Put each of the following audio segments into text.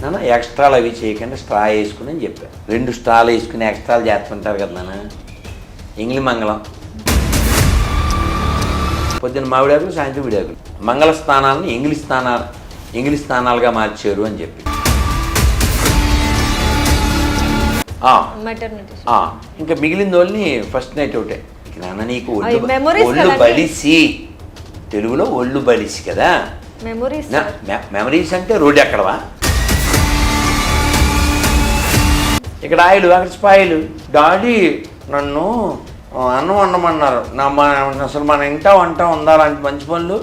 నాన్న ఎక్స్ట్రాలు అవి చేయకుండా స్ట్రా వేసుకుని అని చెప్పాను. 2 స్ట్రాలు వేసుకుని ఎక్స్ట్రాలు చేస్తుంటారు కదా నాన్న. ఇంగ్లీ మంగళం పొద్దున్న మామిడాకులు, సాయంత్రం విడాకులు. మంగళ స్థానాలను ఇంగ్లీష్ స్థానాలుగా మార్చారు అని చెప్పి. ఇంకా మిగిలిన వాళ్ళని ఫస్ట్ నైట్ ఒకటే. నాన్న నీకు ఒళ్ళు బలిసి, తెలుగులో ఒళ్ళు బలిసి కదా మెమరీస్ అంటే రోడ్డు ఎక్కడవా, ఇక్కడ ఆయిల్ అక్కడ స్పాయిల్. డాడీ నన్ను అన్నం వండమన్నారు, అసలు మన ఇంటా వంట ఉండాలంటే మంచి పనులు.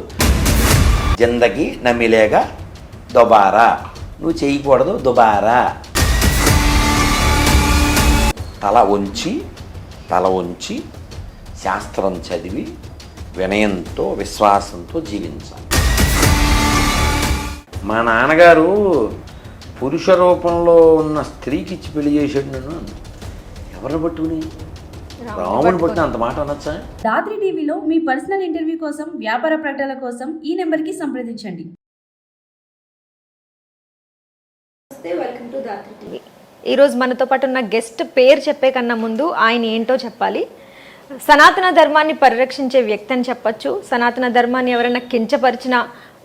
జిందగీ నమ్మిలేగా దుబారా, నువ్వు చేయకూడదు దుబారా. తల వంచి శాస్త్రం చదివి వినయంతో విశ్వాసంతో జీవించాలి. మా నాన్నగారు పురుష రూపంలో ఉన్న స్త్రీకి ఇచ్చి పెళ్లి చేసాడు నన్ను. ఎవరిని పట్టుకుని? రాముని పట్టిన అంత మాట అనొచ్చా? దాత్రి టీవీలో మీ పర్సనల్ ఇంటర్వ్యూ కోసం, వ్యాపార ప్రకటనల కోసం ఈ నెంబర్కి సంప్రదించండి. Welcome to Dhatri TV. ఈరోజు మనతో పాటు ఉన్న గెస్ట్ పేరు చెప్పే కన్నా ముందు ఆయన ఏంటో చెప్పాలి. సనాతన ధర్మాన్ని పరిరక్షించే వ్యక్తి అని చెప్పచ్చు. సనాతన ధర్మాన్ని ఎవరైనా కించపరిచినా,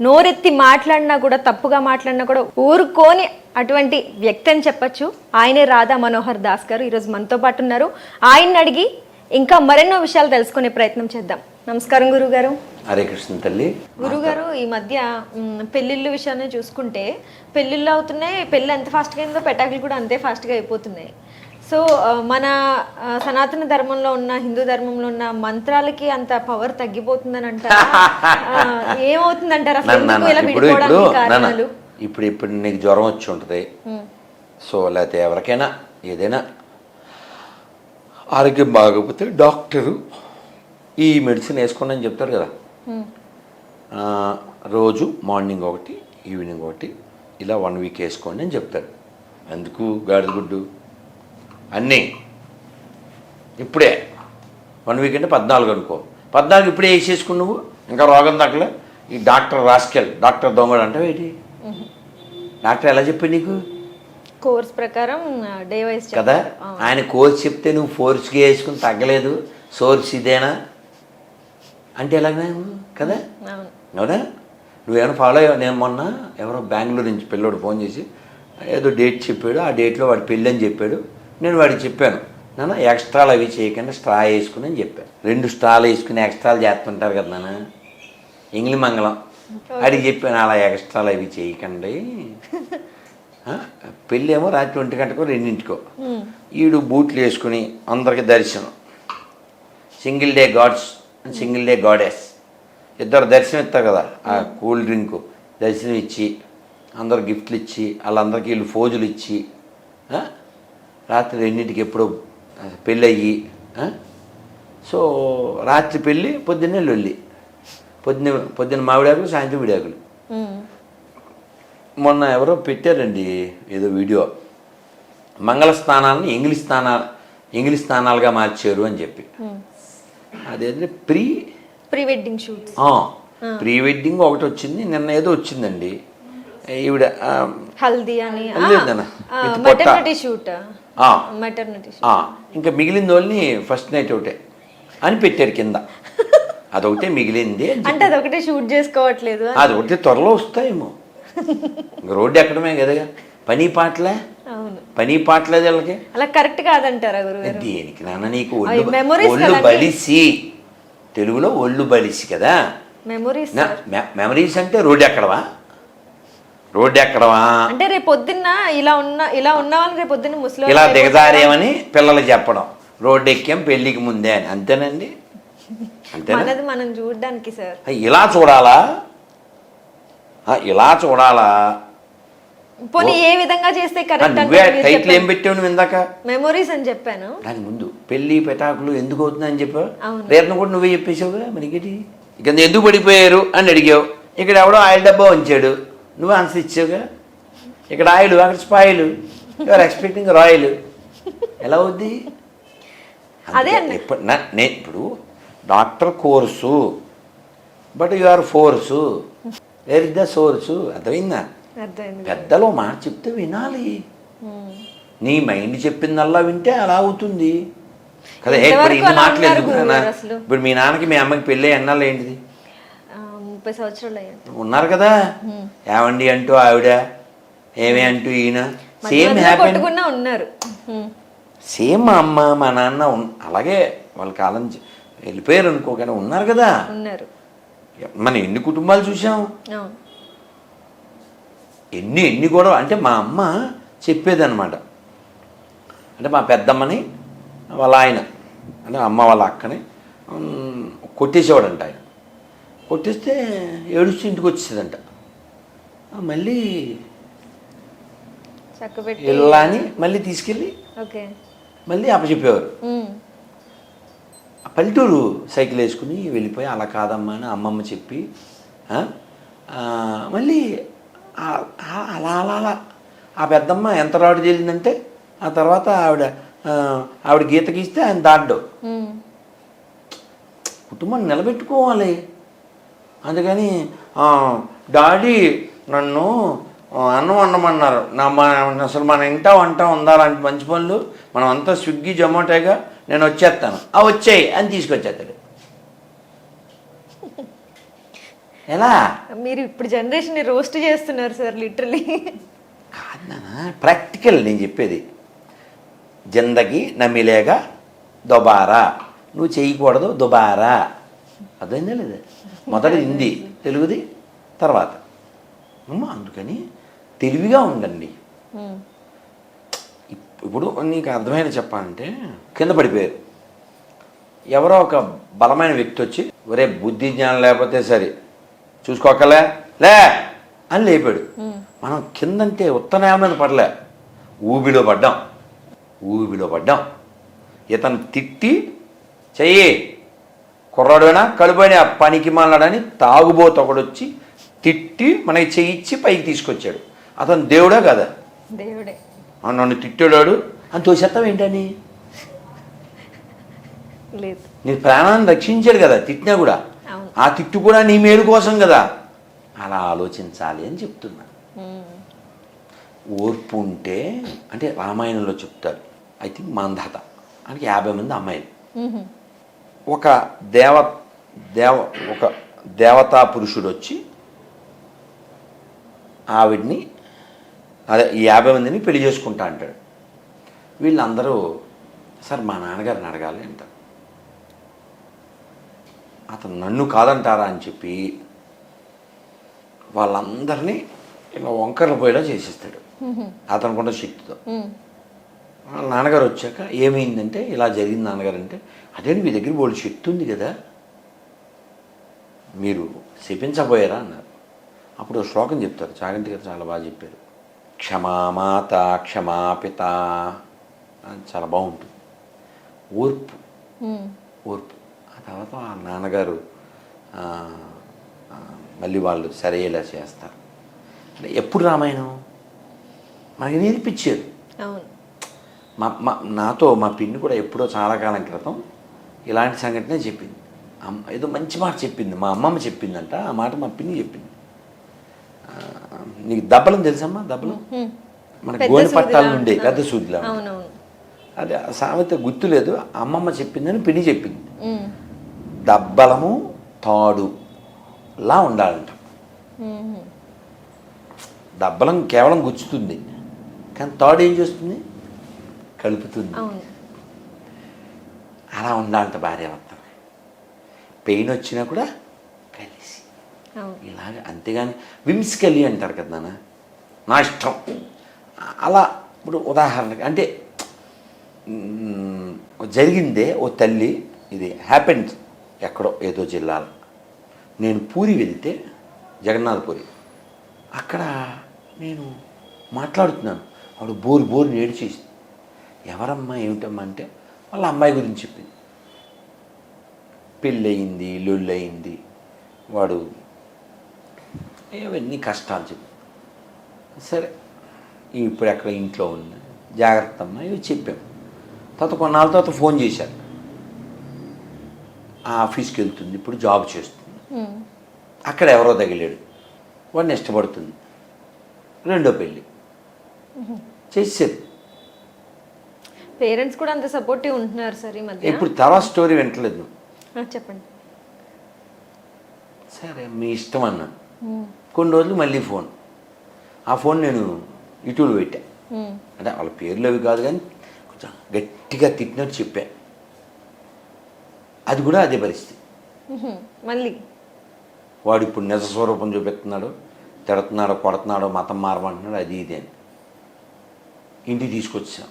నోరెత్తి మాట్లాడినా కూడా, తప్పుగా మాట్లాడినా కూడా ఊరుకోని అటువంటి వ్యక్తి అని చెప్పచ్చు. ఆయనే రాధా మనోహర్ దాస్ గారు ఈరోజు మనతో పాటు ఉన్నారు. ఆయన్ని అడిగి ఇంకా మరెన్నో విషయాలు తెలుసుకునే ప్రయత్నం చేద్దాం. నమస్కారం గురుగారు. హరే కృష్ణ తల్లి. గురుగారు, ఈ మధ్య పెళ్లిళ్ళ విషయాన్ని చూసుకుంటే పెళ్లిళ్ళు అవుతున్నాయి. పెళ్ళి ఎంత ఫాస్ట్గా అయిందో పెటాకులు కూడా అంతే ఫాస్ట్గా అయిపోతున్నాయి. సో మన సనాతన ధర్మంలో ఉన్న, హిందూ ధర్మంలో ఉన్న మంత్రాలకి అంత పవర్ తగ్గిపోతుందని అంటారా? ఏమవుతుందంటారా? ఇప్పుడు నీకు జ్వరం వచ్చి ఉంటుంది, సో లేకపోతే ఎవరికైనా ఏదైనా ఆరోగ్యం బాగోకపోతే డాక్టరు ఈ మెడిసిన్ వేసుకోండి అని చెప్తారు కదా. రోజు మార్నింగ్ ఒకటి, ఈవినింగ్ ఒకటి, ఇలా 1 వీక్ వేసుకోండి అని చెప్తారు. ఎందుకు గాడిద గుడ్డు అన్నీ ఇప్పుడే 1 వీక్ అంటే 14 అనుకో, 14 ఇప్పుడే వేసేసుకుని నువ్వు ఇంకా రోగం తగ్గలే. ఈ డాక్టర్ రాస్కెల్, డాక్టర్ దొంగడు అంటే ఏంటి? డాక్టర్ ఎలా చెప్పాడు నీకు? కోర్స్ ప్రకారం డే వైజ్ కదా. ఆయన కోర్స్ చెప్తే నువ్వు ఫోర్స్గా వేసుకుని తగ్గలేదు, సోర్స్ ఇదేనా అంటే ఎలాగ కదా? అవునా? నువ్వేమైనా ఫాలో అయ్యావు? నేను మొన్న ఎవరో బెంగళూరు నుంచి పిల్లోడు ఫోన్ చేసి ఏదో డేట్ చెప్పాడు, ఆ డేట్లో వాడి పెళ్ళి అని చెప్పాడు. నేను వాడికి చెప్పాను, నాన్న ఎక్స్ట్రాలు అవి చేయకుండా స్ట్రా వేసుకుని అని చెప్పాను. 2 స్ట్రాలు వేసుకుని ఎక్స్ట్రాలు చేస్తుంటారు కదా నాన్న, ఇంగ్లీ మంగళం. అడిగి చెప్పాను, అలా ఎక్స్ట్రాలు అవి చేయకండి. పెళ్ళి ఏమో రాత్రి 1 గంటకో 2 ఈడు బూట్లు వేసుకుని అందరికి దర్శనం, single day gods single day goddess, ఇద్దరు దర్శనం ఇస్తారు కదా. ఆ కూల్ డ్రింకు దర్శనం ఇచ్చి, అందరు గిఫ్ట్లు ఇచ్చి, వాళ్ళందరికీ వీళ్ళు ఫోజులు ఇచ్చి, రాత్రి 2 ఎప్పుడో పెళ్ళి అయ్యి, సో రాత్రి పెళ్ళి, పొద్దున్నే లొల్లి. పొద్దున్న మామిడాకులు, సాయంత్రం విడాకులు. మొన్న ఎవరో పెట్టారండి ఏదో వీడియో, మంగళ స్థానాలను ఇంగ్లీష్ స్థానాలుగా మార్చారు అని చెప్పి. అదేంటే pre wedding shoots, pre wedding ఒకటి వచ్చింది, నిన్న ఏదో వచ్చిందండి. ఈవిడ హల్దీ అని ఇంకా మిగిలిన వాళ్ళని ఫస్ట్ నైట్ ఒకటే అని పెట్టారు కింద. అదొకటే మిగిలింది అంటే అదొకటే షూట్ చేసుకోవట్లేదు, అది ఒకటే త్వరలో వస్తాయేమో. ఇంకా రోడ్డు ఎక్కడమే కదా, పని పాటలే వీళ్ళకి. అలా కరెక్ట్ కాదంటారా గురుగారు? దేనికి నాన్న నీకు ఒళ్ళు బలిసి, తెలుగులో ఒళ్ళు బలిసి కదా మెమరీస్ అంటే రోడ్డు ఎక్కడవా అంటే రేపు పొద్దున్న ఇలా ఉన్న వాళ్ళకి రేపు పొద్దున్న ముస్లిం ఇలా దిగజారేమని పిల్లలు చెప్పడం, రోడ్డు ఎక్కాం పెళ్లికి ముందే అని. అంతేనండి, అంతేనా? మనం చూడడానికి సార్ ఇలా చూడాలా పోనీ ఏ విధంగా చేస్తే కరెక్ట్? టైటిల్ ఏం పెట్టావు నువ్వు ఇందాక? మెమరీస్ అని చెప్పాను. దాని ముందు పెళ్లి పెటాకులు ఎందుకు అవుతుందని చెప్పావు. రేపు కూడా నువ్వే చెప్పేసావుగా. మనకి ఇక ఎందుకు పడిపోయారు అని అడిగావు. ఇక్కడ ఎవడో ఆయిల్ డబ్బా ఉంచాడు, నువ్వు ఆన్సర్ ఇచ్చావుగా. ఇక్కడ ఆయిల్ అక్కడ స్పాయిల్, యూఆర్ ఎక్స్పెక్టింగ్ రాయల్. ఎలా అవుద్ది? అదే ఇప్పుడు doctor course, but your force, where is the source? అర్థమైందా? అర్థమైంది. పెద్దలు ఓ మాట చెప్తే వినాలి. నీ మైండ్ చెప్పిందల్లా వింటే అలా అవుతుంది కదా. ఇప్పుడు ఎంతవరకు ఇన్ని అలా మాటలు ఉన్నారు ఎందుకు గురువు నాన్న? గారు అసలు? ఇప్పుడు మీ నాన్నకి మీ అమ్మకి పెళ్ళి ఎన్నాళ్ళు ఏంటిది? 30 సంవత్సరాలు అయ్యాయి. ఉన్నారు కదా. ఏమండి అంటూ ఆవిడ, ఏమే అంటూ ఈయన, మధ్య సేమ్ మధ్యలో హ్యాపీ. కొట్టుకున్నా ఉన్నారు. సేమ్ మా అమ్మ మా నాన్న అలాగే వాళ్ళ కాలం వెళ్ళిపోయారు అనుకో, కానీ ఉన్నారు కదా. ఉన్నారు. మనం ఎన్ని కుటుంబాలు చూసాం, అవును. ఎన్ని గొడవ. అంటే మా అమ్మ చెప్పేదన్నమాట. అంటే మా పెద్దమ్మని వాళ్ళ ఆయన, అంటే అమ్మ వాళ్ళ అక్కని కొట్టేసేవాడంట ఆయన. కొట్టేస్తే ఏడుస్తూ ఇంటికి వచ్చేదంట. మళ్ళీ చక్కబెట్టి ఇలా అని మళ్ళీ తీసుకెళ్ళి ఓకే. మళ్ళీ అప్పచెప్పేవారు. ఆ పల్లెటూరు సైకిల్ వేసుకుని వెళ్ళిపోయి అలా కాదమ్మా అని అమ్మమ్మ చెప్పి మళ్ళీ అలా అలా అలా ఆ పెద్దమ్మ ఎంత రాడు చేరిందంటే ఆ తర్వాత ఆవిడ గీత గీస్తే ఆయన దాడ్డు. కుటుంబాన్ని నిలబెట్టుకోవాలి. అందుకని డాడీ నన్ను అన్నం వండమన్నారు. అసలు మన ఇంట వంట ఉండాలంటే మంచి పనులు మనం అంతా స్విగ్గీ జొమాటోగా నేను వచ్చేస్తాను, వచ్చాయి అని తీసుకొచ్చేస్తాడు. ఎలా? మీరు ఇప్పుడు జనరేషన్ రోస్ట్ చేస్తున్నారు సార్ లిటరలీ. కాదు నాన్న, ప్రాక్టికల్ నేను చెప్పేది. జిందగీ నమ్మిలేగా దుబారా, నువ్వు చేయకూడదు దుబారా. అర్థమైందా లేదా? మొదటి హిందీ, తెలుగుది తర్వాత. అందుకని తెలివిగా ఉండండి. ఇప్పుడు నీకు అర్థమైన చెప్పాలంటే, కింద పడిపోయారు. ఎవరో ఒక బలమైన వ్యక్తి వచ్చి ఒరే బుద్ధి జ్ఞానం లేకపోతే సరే చూసుకోకలే లే అని లేపాడు. మనం కిందంటే ఉత్తనేమ మీద పడలే, ఊబిలో పడ్డాం. ఇతను తిట్టి చెయ్యి కుర్రాడునా కలుపైన పనికి మాలాడని తాగుబోతు ఒకడొచ్చి తిట్టి మనకి చెయ్యిచ్చి పైకి తీసుకొచ్చాడు. అతను దేవుడా కదా? దేవుడే. నన్ను తిట్టాడు అని తోసేస్తాం ఏంటని? లేదు, నీ ప్రాణాన్ని రక్షించాడు కదా తిట్టినా కూడా. ఆ తిట్టు కూడా నీ మేలు కోసం కదా. అలా ఆలోచించాలి అని చెప్తున్నా. ఓర్పు ఉంటే, అంటే రామాయణంలో చెప్తారు, ఐ థింక్ మందత అంటే 50 మంది అమ్మాయిలు. ఒక దేవతా పురుషుడు వచ్చి ఆవిడ్ని అదే ఈ 50 మందిని పెళ్లి చేసుకుంటా అంటాడు. వీళ్ళందరూ సార్ మా నాన్నగారిని అడగాలి అంటారు. అతను నన్ను కాదంటారా అని చెప్పి వాళ్ళందరినీ ఇలా వంకరలు పోయేలా చేసేస్తాడు అతనుకున్న శక్తితో. వాళ్ళ నాన్నగారు వచ్చాక ఏమైందంటే ఇలా జరిగింది నాన్నగారు అంటే, అదే మీ దగ్గర బోల్డ్ శక్తి ఉంది కదా, మీరు శపించబోయారా అన్నారు. అప్పుడు శ్లోకం చెప్తారు, చాగంటి గారు చాలా బాగా చెప్పారు. క్షమామాత క్షమాపిత అని చాలా బాగుంటుంది. ఓర్పు. ఆ తర్వాత ఆ నాన్నగారు మళ్ళీ వాళ్ళు సరేలా చేస్తారు. అంటే ఎప్పుడు రామాయణం మనకి నేర్పించారు. నాతో మా పిన్ని కూడా ఎప్పుడో చాలా కాలం క్రితం ఇలాంటి సంఘటనే చెప్పింది. ఏదో మంచి మాట చెప్పింది, మా అమ్మమ్మ చెప్పిందంట. ఆ మాట మా పిన్ని చెప్పింది. నీకు దబ్బలం తెలుసమ్మా? దబ్బలం మన గోని పట్టాల నుండి పెద్ద సూదిలా, అది సామెత గుర్తులేదు. అమ్మమ్మ చెప్పిందని పిన్ని చెప్పింది. దబ్బలము తాడులా ఉండాలంట. దబ్బలం కేవలం గుచ్చుతుంది, కానీ తాడు ఏం చేస్తుంది? కలుపుతుంది. అలా ఉండాలంట భార్యాభర్త. పెయిన్ వచ్చినా కూడా కలిసి ఇలాగ. అంతేగాని విమ్స్కెళ్ళి అంటారు కదా నాన్న, నా ఇష్టం అలా. ఇప్పుడు ఉదాహరణకి అంటే జరిగిందే ఓ తల్లి, ఇది హ్యాపెన్స్ ఎక్కడో ఏదో జిల్లాలో. నేను పూరి వెళ్తే, జగన్నాథ్ పూరి, అక్కడ నేను మాట్లాడుతున్నాను. ఆవిడ బోరు ఏడ్చేసి, ఎవరమ్మా ఏమిటమ్మా అంటే వాళ్ళ అమ్మాయి గురించి చెప్పింది. పెళ్ళయింది, లొల్లయింది, వాడు ఇవన్నీ కష్టాలు చెప్పి, సరే ఇప్పుడు ఎక్కడ ఇంట్లో ఉంది, జాగ్రత్త అమ్మా ఇవి చెప్పాం. తర్వాత కొన్నాళ్ళ తర్వాత ఫోన్ చేశారు, ఆ ఆఫీస్కి వెళ్తుంది, ఇప్పుడు జాబ్ చేస్తుంది, అక్కడ ఎవరో తగిలాడు, వాడిని ఇష్టపడుతుంది. రెండో పెళ్ళి చేసేది. పేరెంట్స్ కూడా అంత సపోర్టివ్ ఉంటున్నారు సార్ ఈ మధ్య. ఇప్పుడు తర్వాత స్టోరీ వింటలేదు. చెప్పండి. సరే మీ ఇష్టం అన్నా. కొన్ని రోజులు మళ్ళీ ఫోన్. ఆ ఫోన్ నేను యూట్యూబ్లో పెట్టా. అంటే వాళ్ళ పేర్లు అవి కాదు కానీ కొంచెం గట్టిగా తిట్టినట్టు చెప్పా. అది కూడా అదే పరిస్థితి. మళ్ళీ వాడు ఇప్పుడు నిజ స్వరూపం చూపిస్తున్నాడు, తిడుతున్నాడో కొడుతున్నాడో మతం మారమంటున్నాడు, అది ఇది అని. ఇంటికి తీసుకొచ్చాం.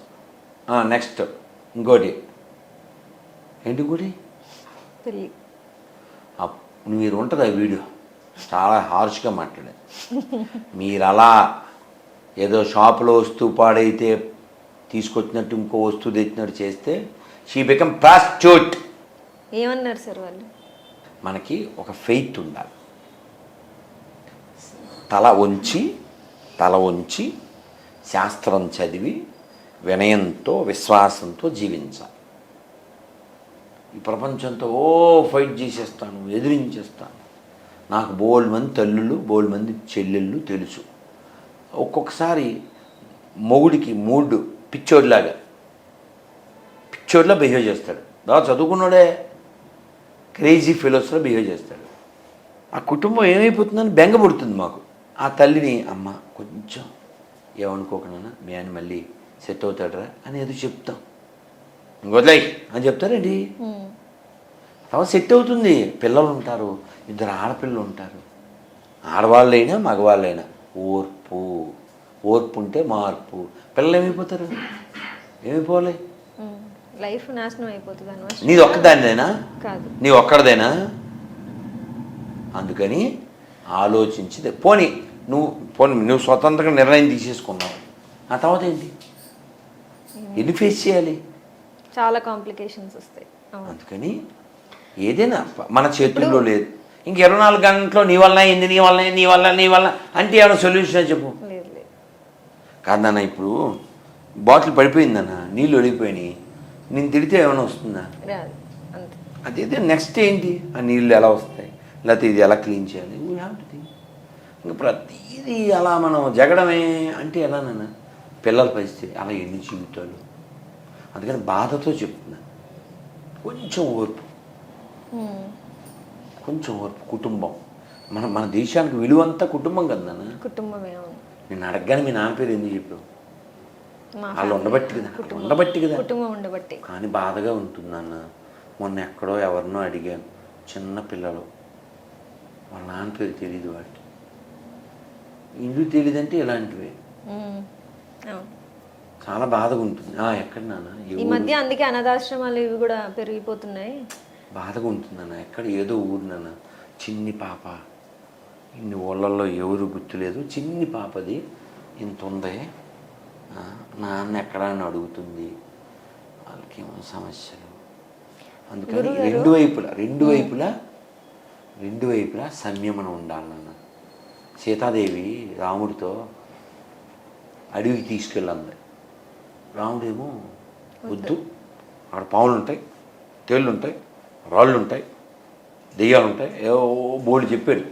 నెక్స్ట్ ఇంకోటి ఏంటి ఇంకోటి పెళ్ళి. మీరు ఉంటుంది ఆ వీడియో, చాలా హార్ష్గా మాట్లాడారు. మీరు అలా ఏదో షాపులో వస్తువు పాడైతే తీసుకొచ్చినట్టు ఇంకో వస్తువు తెచ్చినట్టు చేస్తే షీ బికమ్ ప్రాస్టిట్యూట్. ఏమన్నారు సార్ వాళ్ళు? మనకి ఒక ఫెయిత్ ఉండాలి. తల వంచి శాస్త్రం చదివి వినయంతో విశ్వాసంతో జీవించాలి. ఈ ప్రపంచంతో ఫైట్ చేసేస్తాను, ఎదిరించేస్తాను. నాకు బోల్డ్ మంది తల్లులు, బోల్డ్ మంది చెల్లెళ్ళు తెలుసు. ఒక్కొక్కసారి మొగుడికి మూడు పిచ్చోడిలా బిహేవ్ చేస్తాడు. చదువుకున్నాడే క్రేజీ ఫెలోస్లో బిహేవ్ చేస్తాడు. ఆ కుటుంబం ఏమైపోతుందని బెంగ పుడుతుంది మాకు. ఆ తల్లిని అమ్మ కొంచెం ఏమనుకోకుండా మీ ఆయన మళ్ళీ సెట్ అవుతాడరా అని ఏదో చెప్తాం. ఇంకొదలై అని చెప్తారండి. తర్వాత సెట్ అవుతుంది. పిల్లలు ఉంటారు, 2 ఆడపిల్లలు ఉంటారు. ఆడవాళ్ళైనా మగవాళ్ళైనా ఓర్పు ఉంటే మార్పు. పిల్లలు ఏమైపోతారు? ఏమైపోవాలి? లైఫ్ నాశనం అయిపోతుంది. నీది ఒక్కదానిదేనా? కాదు. నీ ఒక్కడదేనా? అందుకని ఆలోచించి నువ్వు స్వతంత్రంగా నిర్ణయం తీసేసుకున్నావు. ఆ తర్వాత ఏంటి? ఎన్ని ఫేస్ చేయాలి? చాలా కాంప్లికేషన్స్ వస్తాయి. అందుకని ఏదైనా మన చేతుల్లో లేదు. ఇంక 24 గంటల్లో నీ వల్ల అయింది, నీ వల్ల అంటే ఏమైనా సొల్యూషన్ చెప్పు. కాదు నాన్న, ఇప్పుడు బాటిల్ పడిపోయిందన్న, నీళ్ళు ఒడిగిపోయినాయి, నేను తిడితే ఏమైనా వస్తుందా? అదేదో నెక్స్ట్ ఏంటి? ఆ నీళ్ళు ఎలా వస్తాయి, లేకపోతే ఇది ఎలా క్లీన్ చేయాలి? We have to think. ఇంకా ప్రతిదీ అలా మనం జగడమే అంటే ఎలానన్నా? పిల్లల పరిస్థితి అలా ఎన్ని జీవితాలు. అందుకని బాధతో చెప్తున్నా, కొంచెం ఓర్పు. కుటుంబం మన దేశానికి విలువంతా కుటుంబం కదా. కుటుంబమే. నేను అడగగానే మీ నాన్న పేరు ఎందుకు చెప్పావు? వాళ్ళు ఉండబట్టి కదా. కానీ బాధగా ఉంటుందన్న. మొన్న ఎక్కడో ఎవరినో అడిగాను, చిన్న పిల్లలు, వాళ్ళ నాన్న పేరు తెలియదు. వాటికి ఎందుకు తెలియదంటే ఇలాంటివే. చాలా బాధగా ఉంటుంది. ఎక్కడ నాన్న ఈ మధ్య అందుకే అనాథాశ్రమాలు ఇవి కూడా పెరిగిపోతున్నాయి. బాధగా ఉంటుందన్న. ఎక్కడ ఏదో ఊరు నాన్న, చిన్ని పాప, ఇన్ని ఊళ్ళల్లో ఎవరు గుర్తులేదు, చిన్ని పాపది ఇంత ఉంది, నాన్న ఎక్కడా అని అడుగుతుంది. వాళ్ళకేమో సమస్యలు. అందుకని రెండు వైపులా సంయమనం ఉండాలి నాన్న. సీతాదేవి రాముడితో అడవికి తీసుకెళ్ళంది. రాముడేమో వద్దు, అక్కడ పాములు ఉంటాయి, తేళ్ళు ఉంటాయి, రాళ్ళు ఉంటాయి, దెయ్యాలు ఉంటాయి, ఏవో బోల్డ్ చెప్పాడు.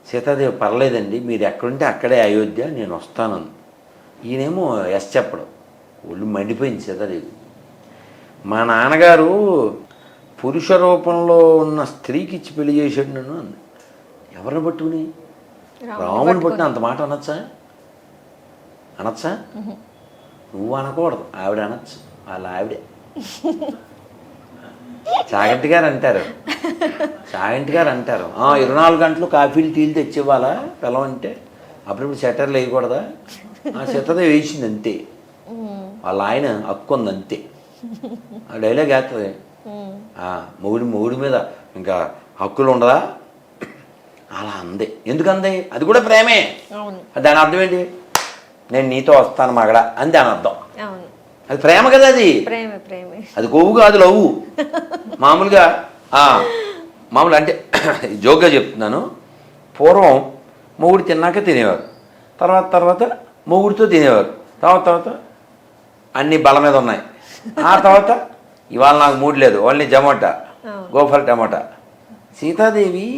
సీతాదేవి పర్లేదండి, మీరు ఎక్కడుంటే అక్కడే అయోధ్య, నేను వస్తాను. ఈయనేమో చెప్పడం. ఒళ్ళు మండిపోయింది సీతాదేవి. మా నాన్నగారు పురుష రూపంలో ఉన్న స్త్రీకి ఇచ్చి పెళ్లి చేశాడు నన్ను అంది. ఎవరిని పట్టుకుని? రాముని పట్టుకుని అంత మాట అనొచ్చా? నువ్వు అనకూడదు, ఆవిడ అనొచ్చు. వాళ్ళ ఆవిడే. చాగంటి గారు అంటారు 24 గంటలు కాఫీలు టీలు తెచ్చివ్వాలా పిలవంటే, అప్పుడప్పుడు షట్టర్లు వేయకూడదా? సీతదే వేసింది అంతే. వాళ్ళ ఆయన హక్కు ఉంది అంతే. ఆ డైలాగ్ వేస్తుంది. మొగుడి మీద ఇంకా హక్కులు ఉండదా? అలా అందే. ఎందుకు అందే? అది కూడా ప్రేమే. దాని అర్థం ఏంటి? నేను నీతో వస్తాను మగడా అని దాని అర్థం. అది ప్రేమ కదా. అది కొవ్వు కాదు, లవ్వు. మామూలుగా అంటే జోక్గా చెప్తున్నాను. పూర్వం మొగుడు తిన్నాక తినేవారు, తర్వాత మొగుడితో తినేవారు, తర్వాత అన్ని బల మీద ఉన్నాయి. ఆ తర్వాత ఇవాళ నాకు మూడు లేదు, ఓన్లీ జమోటా, గోఫర్ టమోటా. సీతాదేవి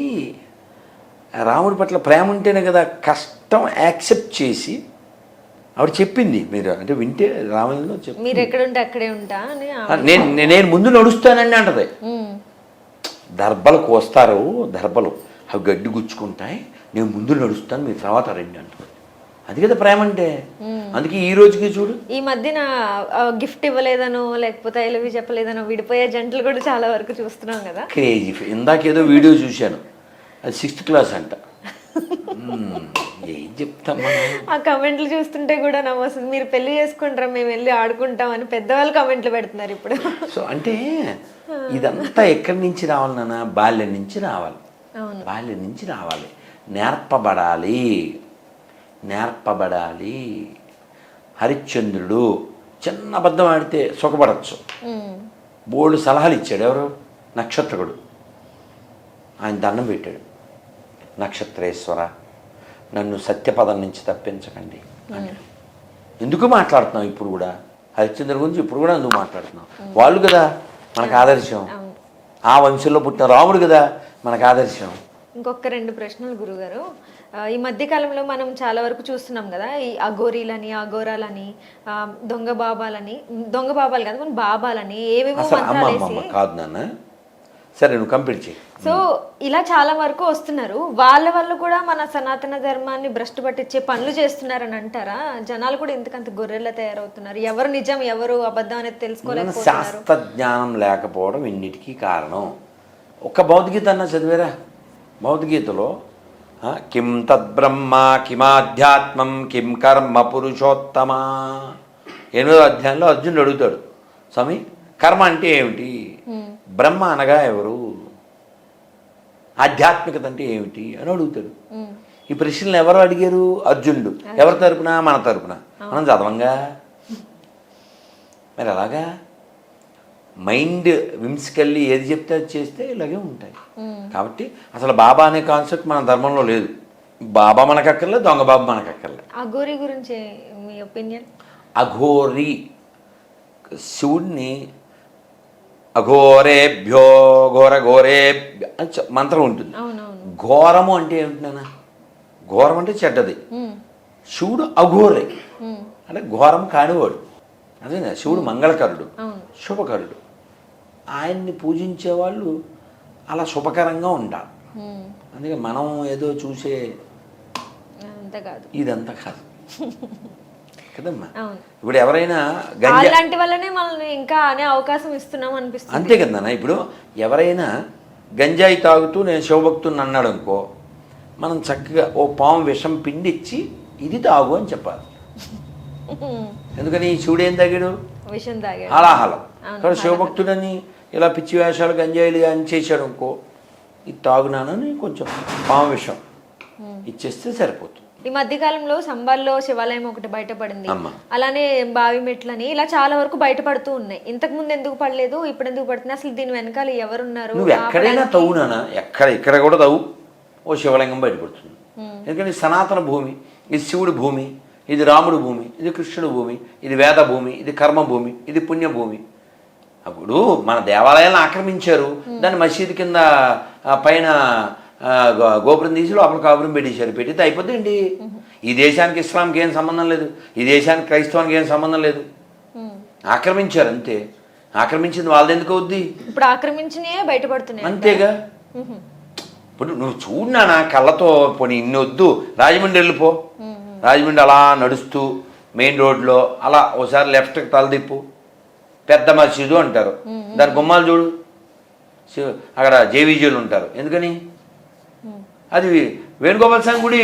రాముడి పట్ల ప్రేమ ఉంటేనే కదా కష్టం యాక్సెప్ట్ చేసి ఆవిడ చెప్పింది, మీరు అంటే వింటే రామాయణంలో చెప్పి మీరు ఎక్కడుంటే అక్కడే ఉంటా అని నేను ముందు నడుస్తానండి అంటది. దర్భలు కోస్తారు, దర్భలు అవి గడ్డి గుచ్చుకుంటాయి, నేను ముందు నడుస్తాను, మీరు తర్వాత రండి అంటది. అది కదా ప్రేమ అంటే. అందుకే ఈ రోజుకి చూడు, ఈ మధ్యన గిఫ్ట్ ఇవ్వలేదనో లేకపోతే ఐ లవ్ యూ చెప్పలేదనో విడిపోయే జంటలు కూడా చాలా వరకు చూస్తున్నాం కదా. క్రేజీ. ఇందాకేదో వీడియో చూశాను, అది 6th క్లాస్ అంట. ఏం చెప్తామా, ఆ కమెంట్లు చూస్తుంటే కూడా నవ్వొస్తుంది. మీరు పెళ్లి చేసుకుంటారా, మేము వెళ్ళి ఆడుకుంటాం అని పెద్దవాళ్ళు కమెంట్లు పెడుతున్నారు ఇప్పుడు. సో అంటే ఇదంతా ఎక్కడి నుంచి రావాలి నాన్న? బాల్యం నుంచి రావాలి. బాల్యం నుంచి రావాలి, నేర్పబడాలి. హరిశ్చంద్రుడు చిన్న అబద్ధం ఆడితే సుఖపడచ్చు. బోల్డ్ సలహాలు ఇచ్చాడు ఎవరు? నక్షత్రకుడు. ఆయన దండం పెట్టాడు, నక్షత్రేశ్వర నన్ను సత్యపదం నుంచి తప్పించకండి అని. ఎందుకు మాట్లాడుతున్నాం ఇప్పుడు కూడా హరిశ్చంద్రుడి గురించి? ఇప్పుడు కూడా ఎందుకు మాట్లాడుతున్నాం? వాళ్ళు కదా మనకు ఆదర్శం, ఆ వంశంలో పుట్టిన రాముడు కదా మనకు ఆదర్శం. ఇంకొక 2 ప్రశ్నలు గురుగారు. ఈ మధ్య కాలంలో మనం చాలా వరకు చూస్తున్నాం కదా, ఈ అఘోరీలని, అఘోరాలని, దొంగ బాబాలు కాదు కానీ బాబాలని ఏవేవో మంత్రాలేసి. కాదు నాన్న, సరే నువ్వు కంప్లీట్ చేయి. సో ఇలా చాలా వరకు వస్తున్నారు. వాళ్ళ వల్ల కూడా మన సనాతన ధర్మాన్ని భ్రష్టు పట్టించే పనులు చేస్తున్నారని అంటారా? జనాలు కూడా ఎందుకంత గొర్రెల్లా తయారవుతున్నారు? ఎవరు నిజం ఎవరు అబద్ధం అనేది తెలుసుకోలేకపోతున్నారు. శాస్త్ర జ్ఞానం లేకపోవడం ఇన్నిటికీ కారణం. ఒక్క భౌతికగీత అన్న చదివారా? భౌతికగీతలో కిం తద్బ్రహ్మ కిమాధ్యాత్మం కిం కర్మ పురుషోత్తమా 8వ అధ్యాయంలో అర్జునుడు అడుగుతాడు, స్వామి కర్మ అంటే ఏమిటి? బ్రహ్మ అనగా ఎవరు? ఆధ్యాత్మికత అంటే ఏమిటి అని అడుగుతాడు. ఈ ప్రశ్నలు ఎవరు అడిగారు? అర్జునుడు. ఎవరి తరపున? మన తరపున. మనం చదవంగా. మరి అలాగా మైండ్ విమ్స్కెళ్ళి ఏది చెప్తే అది చేస్తే ఇలాగే ఉంటాయి. కాబట్టి అసలు బాబా అనే కాన్సెప్ట్ మన ధర్మంలో లేదు. బాబా మనకు అక్కర్లేదు, దొంగ బాబా మనకు అక్కర్లేదు. అఘోరి గురించి మీ ఒపీనియన్? అఘోరి శివుడిని అఘోరేభ్యో ఘోరఘోరేభ్య మంత్రం ఉంటుంది. ఘోరము అంటే ఏమిటన్నా? ఘోరం అంటే చెడ్డది. శివుడు అఘోరే అంటే ఘోరం కానివాడు. అదే శివుడు మంగళకరుడు, శుభకరుడు. ఆయన్ని పూజించే వాళ్ళు అలా శుభకరంగా ఉండాలి. అందుకే మనం ఏదో చూసే ఇదంతా కాదు కదమ్మా. ఇప్పుడు ఎవరైనా అలాంటి వాళ్ళనే మనల్ని ఇంకా అనే అవకాశం ఇస్తున్నాం అనిపిస్తుంది. అంతే కదన్నా. ఇప్పుడు ఎవరైనా గంజాయి తాగుతూ నేను శివభక్తుని అన్నాడు అనుకో, మనం చక్కగా ఓ పాము విషం పిండిచ్చి ఇది తాగు అని చెప్పాలి. ఎందుకని శివుడు ఏం తాగాడు? విషం తాగాడు, హాలాహలం. కాబట్టి శివభక్తుడని ఇలా పిచ్చి వేషాలు గంజాయిలు అని చేశాడు అనుకో, ఇది తాగునానని కొంచెం పాము విషం ఇచ్చేస్తే సరిపోతుంది. ఈ మధ్య కాలంలో సంబాల్లో శివాలయం ఒకటి బయటపడింది, అలానే బావి మెట్లని ఇలా చాలా వరకు బయటపడుతూ ఉన్నాయి. ఇంతకు ముందు ఎందుకు పడలేదు, ఇప్పుడు ఎందుకు పడుతుంది? అసలు దీని వెనకాల ఎవరున్నారు? నువ్వు ఎక్కడైనా తవ్వునానా, ఇక్కడ కూడా తవ్వు, ఓ శివలింగం బయటపడుతుంది. ఎందుకంటే సనాతన భూమి, ఇది శివుడి భూమి, ఇది రాముడు భూమి, ఇది కృష్ణుడు భూమి, ఇది వేద భూమి, ఇది కర్మ భూమి, ఇది పుణ్యభూమి. అప్పుడు మన దేవాలయాలను ఆక్రమించారు, దాన్ని మసీదు కింద పైన గోపురం తీసి లోపల కాపురం పెట్టేశారు. పెట్టితే అయిపోద్దండి. ఈ దేశానికి ఇస్లాంకి ఏం సంబంధం లేదు, ఈ దేశానికి క్రైస్తవానికి ఏం సంబంధం లేదు. ఆక్రమించారు అంతే. ఆక్రమించింది వాళ్ళది ఎందుకు అవుద్ది? ఇప్పుడు ఆక్రమించినయే బయటపడుతున్నాయి అంతేగా. ఇప్పుడు నువ్వు చూడనా కళ్ళతో, పోనీ ఇన్ని వద్దు, రాజమండ్రి వెళ్ళిపో. రాజమండ్రి అలా నడుస్తూ మెయిన్ రోడ్లో అలా ఓసారి లెఫ్ట్కి తలదిప్పు, పెద్ద మసీదు అంటారు, దాని గుమ్మాలు చూడు, అక్కడ జేవీజీలు ఉంటారు. ఎందుకని? అది వేణుగోపాల స్వామి గుడి.